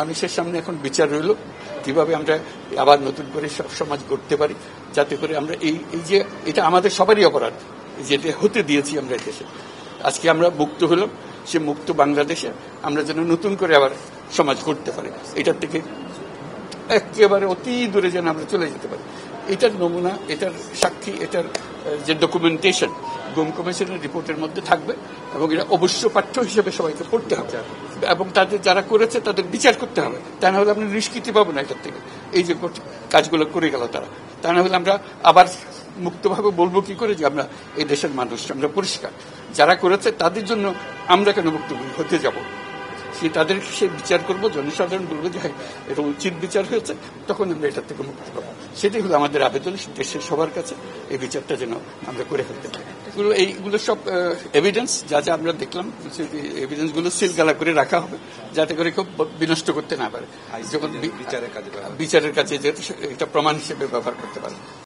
মানুষের সামনে এখন বিচার রইল কিভাবে আমরা আবার নতুন করে সব সমাজ গড়তে পারি, যাতে করে আমরা এই যে এটা আমাদের সবারই অপরাধ যেটা হতে দিয়েছি আমরা দেশে। আজকে আমরা মুক্ত হলাম, সে মুক্ত বাংলাদেশে আমরা যেন নতুন করে আবার সমাজ করতে পারি, এটার থেকে একেবারে অতি দূরে যেন আমরা চলে যেতে পারি। এটার নমুনা, এটার সাক্ষী, এটার যে ডকুমেন্টেশন গুম কমিশনের রিপোর্টের মধ্যে থাকবে এবং এটা অবশ্য পাঠ্য হিসেবে সবাইকে পড়তে হবে এবং তাদের যারা করেছে তাদের বিচার করতে হবে। তা না হলে আমরা নিষ্কৃতি পাবো না এটার থেকে, এই যে কাজগুলো করে গেল তারা। তা না হলে আমরা আবার মুক্তভাবে বলবো কি করে যে আমরা এই দেশের মানুষ, আমরা পরিষ্কার। যারা করেছে তাদের জন্য আমরা কেন মুক্ত হতে যাব? তাদের সে বিচার করবো, জনসাধারণ বলবো যে হ্যাঁ এটা উচিত বিচার হয়েছে, তখন আমরা এটার থেকে মুক্তি পাবো। সেটাই হলো আমাদের আবেদন দেশের সবার কাছে, এই বিচারটা যেন আমরা করে ফেলতে পারি। এইগুলো সব এভিডেন্স যা যা আমরা দেখলাম, এভিডেন্সগুলো সিলগালা করে রাখা হবে যাতে করে কেউ বিনষ্ট করতে না পারে, যখন বিচারের কাজে এটা প্রমাণ হিসেবে ব্যবহার করতে পারে।